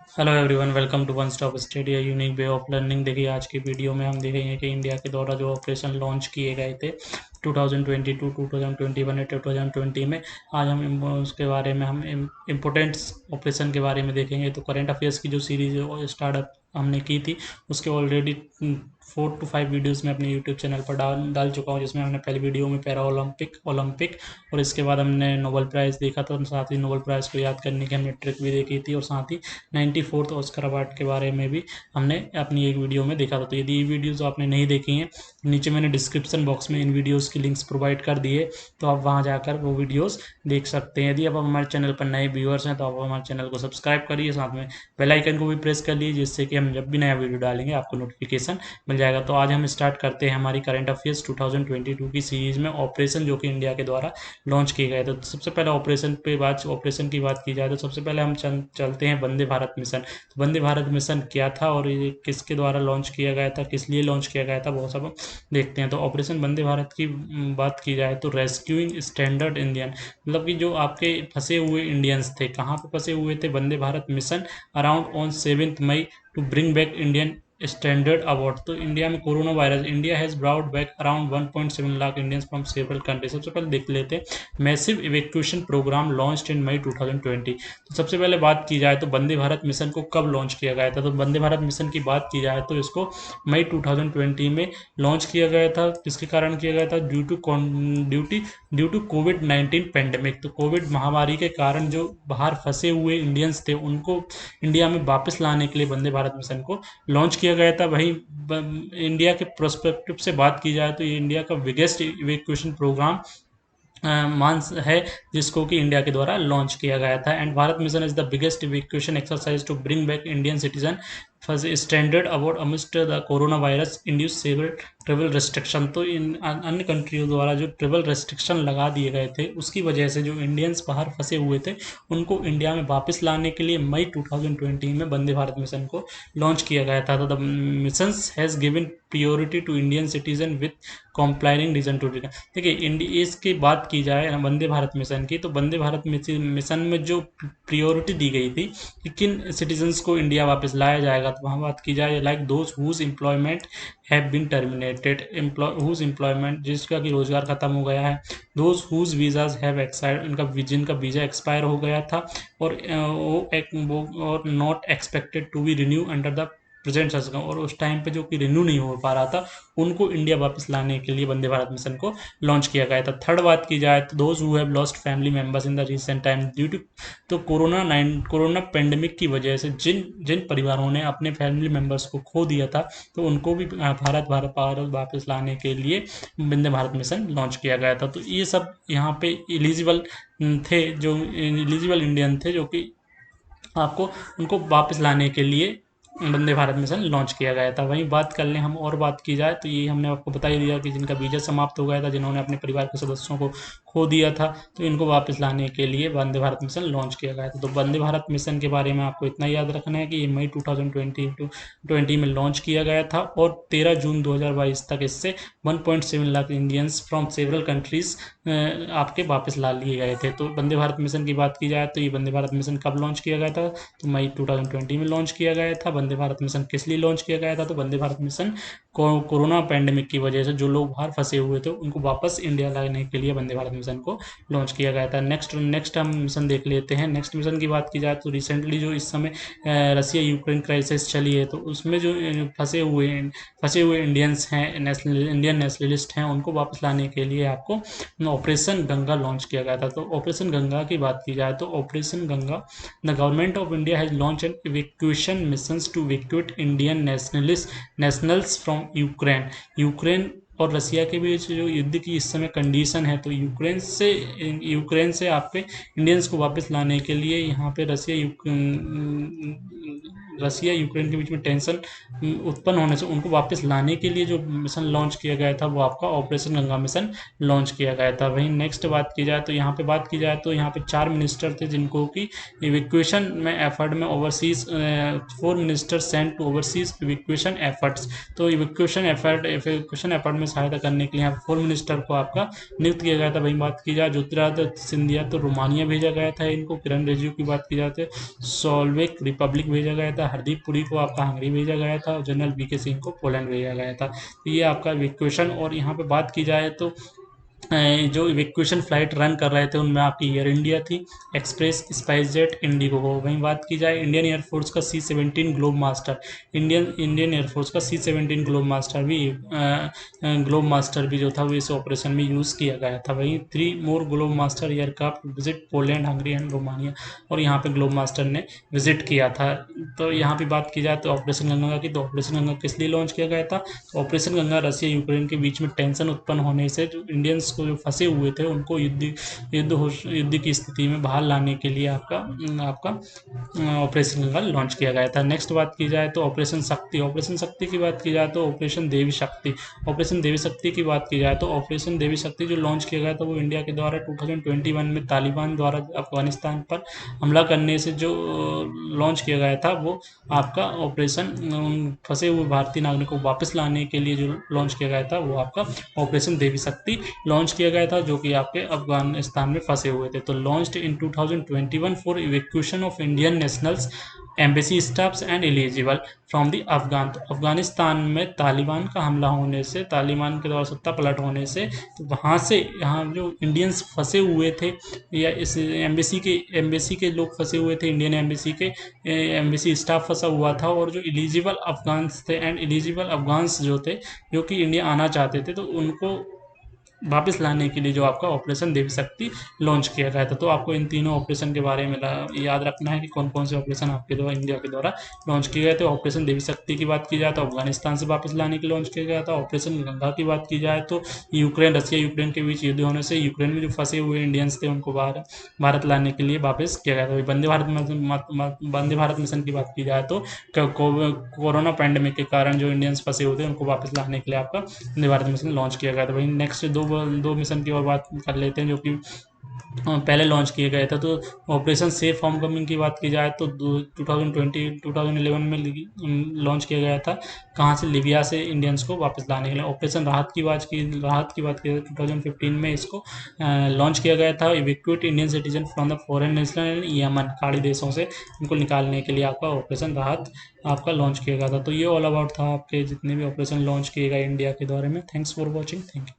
Hello everyone, welcome to one stop study, unique way of learning. देखिए, आज की video में हम देखेंगे कि इंडिया के द्वारा जो ऑपरेशन लॉन्च किए गए थे 2022, 2021 और 2020 में। आज हम उसके बारे में हम इम्पोर्टेंट्स ऑपरेशन के बारे में देखेंगे। तो करंट अफेयर्स की जो सीरीज स्टार्टअप हमने की थी, उसके ऑलरेडी 4 to 5 वीडियोस में अपने यूट्यूब चैनल पर डाल चुका हूँ, जिसमें हमने पहली वीडियो में पैरा ओलंपिक और इसके बाद हमने नोबेल प्राइज़ देखा था। साथ ही नोबेल प्राइज़ को याद करने की हमने ट्रिक भी देखी थी, और साथ ही 94th ऑस्कर अवार्ड के बारे में भी हमने अपनी एक वीडियो में देखा था। तो यदि ये वीडियोज़ आपने नहीं देखी हैं, नीचे मैंने डिस्क्रिप्शन बॉक्स में इन वीडियोज़ की लिंक्स प्रोवाइड कर दिए, तो आप वहाँ जाकर वो वीडियोज़ देख सकते हैं। यदि आप हमारे चैनल पर नए व्यूअर्स हैं तो आप हमारे चैनल को सब्सक्राइब करिए, साथ में बेल आइकन को भी प्रेस कर लीजिए, जिससे कि हम जब भी नया वीडियो डालेंगे आपको नोटिफिकेशन मिल जाएगा। तो आज हम स्टार्ट करते हैं हमारी करंट अफेयर्स 2022 की सीरीज़ में ऑपरेशन, जो कि इंडिया के द्वारा लॉन्च किए गए। तो सबसे पहले ऑपरेशन की बात की जाए तो सबसे पहले हम चलते हैं वंदे भारत मिशन। तो वंदे भारत मिशन क्या था और ये किसके द्वारा लॉन्च किया गया था, किस लिए लॉन्च किया गया था, बहुत सब देखते हैं। तो ऑपरेशन वंदे भारत की बात की जाए तो रेस्क्यूइंग स्टैंडर्ड इंडियन, मतलब कि जो आपके फंसे हुए इंडियंस थे, कहाँ पे फंसे हुए थे, Vande Bharat mission around on 7 May to bring back Indian stranded abroad. तो इंडिया में corona virus, India has brought back around 1.7 lakh Indians from several country. सबसे पहले देख लेते हैं massive evacuation programme launched in May 2020। तो सबसे पहले बात की जाए तो वंदे भारत मिशन को कब लॉन्च किया गया था। तो वंदे भारत मिशन की बात की जाए तो इसको मई 2020 में लॉन्च किया गया था। किसके कारण किया गया था? ड्यू टू कोविड-19 पेंडेमिक। तो कोविड महामारी के कारण जो बाहर फंसे हुए इंडियंस थे, उनको इंडिया में वापस लाने के लिए वंदे भारत मिशन को लॉन्च किया गया था। वहीं इंडिया के प्रोस्पेक्टिव से बात की जाए तो ये इंडिया का बिगेस्ट इवैक्यूएशन प्रोग्राम मांस है, जिसको कि इंडिया के द्वारा लॉन्च किया गया था। And Bharat mission is the biggest evacuation exercise to bring back Indian citizen first standard award amidst the corona virus induce several travel restriction. तो इन अन्य कंट्रियों द्वारा जो ट्रेवल रिस्ट्रिक्शन लगा दिए गए थे, उसकी वजह से जो इंडियंस बाहर फंसे हुए थे, उनको इंडिया में वापस लाने के लिए मई 2020 में वंदे भारत मिशन को लॉन्च किया गया था। तो the mission has given priority to Indian citizen with complying reason to return. देखिए, इसकी बात की जाए वंदे भारत मिशन की, तो वंदे भारत मिशन में जो प्रियोरिटी दी गई थी कि किन सिटीजन्स को इंडिया वापस लाया जाएगा, तो वहाँ बात की जाए like those whose employment have been terminated, whose employment जिसका कि रोजगार खत्म हो गया है, those whose visas have expired, जिनका वीजा एक्सपायर हो गया था, और और not expected to be renew under the present system, और उस टाइम पे जो कि रिन्यू नहीं हो पा रहा था, उनको इंडिया वापस लाने के लिए वंदे भारत मिशन को लॉन्च किया गया था। थर्ड बात की जाए तो those who have lost family members in the recent time due to, तो कोरोना पेंडेमिक की वजह से जिन जिन परिवारों ने अपने फैमिली मेंबर्स को खो दिया था, तो उनको भी भारत वापस लाने के लिए वंदे भारत मिशन लॉन्च किया गया था। तो ये सब यहाँ पे एलिजिबल थे, जो एलिजिबल इंडियन थे, जो कि आपको उनको वापस लाने के लिए वंदे भारत मिशन लॉन्च किया गया था। वहीं बात कर लें हम, और बात की जाए तो ये हमने आपको बता ही दिया कि जिनका वीज़ा समाप्त हो गया था, जिन्होंने अपने परिवार के सदस्यों को खो दिया था, तो इनको वापस लाने के लिए वंदे भारत मिशन लॉन्च किया गया था। तो वंदे भारत मिशन के बारे में आपको इतना याद रखना है कि ये मई 2020 में लॉन्च किया गया था, और 13 जून 2022 तक इससे 1.7 lakh Indians from several countries आपके वापस ला लिए गए थे। तो वंदे भारत मिशन की बात की जाए तो ये वंदे भारत मिशन कब लॉन्च किया गया था? तो मई 2020 में लॉन्च किया गया था। वंदे भारत मिशन किस लिए लॉन्च किया गया था? तो वंदे भारत मिशन कोरोना पैंडेमिक की वजह से जो लोग बाहर फंसे हुए थे, उनको वापस इंडिया लाने के लिए वंदे भारत मिशन को लॉन्च किया गया था। नेक्स्ट हम मिशन देख लेते हैं। नेक्स्ट मिशन की बात की जाए तो रिसेंटली जो इस समय रसिया यूक्रेन क्राइसिस चली है, तो उसमें जो फंसे हुए इंडियंस हैं, इंडियन नेशनलिस्ट हैं, उनको वापस लाने के लिए आपको ऑपरेशन गंगा लॉन्च किया गया था। तो ऑपरेशन गंगा की बात की जाए तो operation Ganga, the government of India has launch an evacuation missions to evacuate Indian nationals from Ukraine और रसिया के बीच जो युद्ध की इस समय कंडीशन है, तो यूक्रेन से आपके इंडियंस को वापस लाने के लिए यहाँ पे रसिया यूक्रेन के बीच में टेंशन उत्पन्न होने से उनको वापस लाने के लिए जो मिशन लॉन्च किया गया था वो आपका ऑपरेशन गंगा मिशन लॉन्च किया गया था। वहीं नेक्स्ट बात की जाए तो यहाँ पे बात की जाए तो यहाँ पे 4 मिनिस्टर थे जिनको कि इवैक्यूएशन में एफर्ट में overseas 4 minister sent to overseas evacuation efforts. तो इवैक्यूएशन एफर्ट में सहायता करने के लिए यहाँ 4 मिनिस्टर को आपका नियुक्त किया गया था। वहीं बात की जाए ज्योतिरादित्य सिंधिया तो रोमानिया भेजा गया था इनको। किरण रिजिजू की बात की जाए तो सोल्वेक रिपब्लिक भेजा गया था। हरदीप पुरी को आपका हंगरी भेजा गया था और जनरल वीके सिंह को पोलैंड भेजा गया था। तो ये आपका इवैक्यूएशन। और यहाँ पे बात की जाए तो जो इवैक्यूएशन फ्लाइट रन कर रहे थे उनमें आपकी एयर इंडिया थी, एक्सप्रेस, स्पाइसजेट, इंडिगो हो। वहीं बात की जाए इंडियन एयरफोर्स का C-17 globe master, Indian air force का C-17 ग्लोब मास्टर भी जो था वो इस ऑपरेशन में यूज़ किया गया था। वहीं 3 more Globemaster aircraft visit Poland, Hungary and Romania, और यहाँ पे ग्लोब मास्टर ने विजिट किया था। तो यहाँ पे बात की जाए तो ऑपरेशन गंगा की, तो ऑपरेशन गंगा किस लिए लॉन्च किया गया था? तो ऑपरेशन गंगा रसिया यूक्रेन के बीच में टेंशन उत्पन्न होने से जो इंडियंस को जो फंसे हुए थे उनको युद्ध की स्थिति में बाहर लाने के लिए आपका ऑपरेशन गंगा लॉन्च किया गया था। नेक्स्ट बात की जाए तो ऑपरेशन शक्ति की बात की जाए तो ऑपरेशन देवी शक्ति की बात की जाए तो ऑपरेशन देवी शक्ति जो लॉन्च किया गया था वो इंडिया के द्वारा 2021 में तालिबान द्वारा अफगानिस्तान पर हमला करने से जो लॉन्च किया गया था वो आपका ऑपरेशन फंसे हुए भारतीय नागरिकों को वापस लाने के लिए जो लॉन्च किया गया था वो आपका ऑपरेशन देवी शक्ति लॉन्च किया गया था, जो कि आपके अफगानिस्तान में फंसे हुए थे। तो launched in 2021 for evacuation of Indian nationals, embassy staffs and eligible from the Afghan. तो अफगानिस्तान में तालिबान का हमला होने से, तालिबान के द्वारा सत्ता पलट होने से, तो वहाँ से यहाँ जो इंडियंस फंसे हुए थे या इस एम्बेसी के लोग फंसे हुए थे, इंडियन एम्बेसी स्टाफ फंसा हुआ था, और जो एलिजिबल अफगान्स थे एंड एलिजिबल अफगान्स जो थे जो कि इंडिया आना चाहते थे, तो उनको वापस लाने के लिए जो आपका ऑपरेशन देवी शक्ति लॉन्च किया गया था। तो आपको इन तीनों ऑपरेशन के बारे में याद रखना है कि कौन कौन से ऑपरेशन आपके द्वारा इंडिया के द्वारा लॉन्च किए गए थे। ऑपरेशन देवी शक्ति की बात की जाए तो अफगानिस्तान से वापस लाने के लिए लॉन्च किया गया था। ऑपरेशन गंगा की बात की जाए तो रसिया यूक्रेन के बीच युद्ध होने से यूक्रेन में जो फंसे हुए इंडियंस थे उनको भारत लाने के लिए वापस किया गया था। वंदे भारत मिशन की बात की जाए तो कोरोना पैंडेमिक के कारण जो इंडियंस फंसे हुए थे उनको वापस लाने के लिए आपका वंदे भारत मिशन लॉन्च किया गया था। वहीं नेक्स्ट दो मिशन की और बात कर लेते हैं जो कि पहले लॉन्च किए गए थे। तो ऑपरेशन सेफ होम कमिंग की बात की जाए तो 2011 में लॉन्च किया गया था। कहाँ से? लिबिया से इंडियंस को वापस लाने के लिए। ऑपरेशन राहत की बात की 2015 में इसको लॉन्च किया गया था। Evacuate Indian citizen from the foreign national Yemen, खाड़ी देशों से उनको निकालने के लिए आपका ऑपरेशन राहत आपका लॉन्च किया गया था। तो ये ऑल अबाउट था आपके जितने भी ऑपरेशन लॉन्च किए गए इंडिया के द्वारा में। Thanks for watching. Thank you.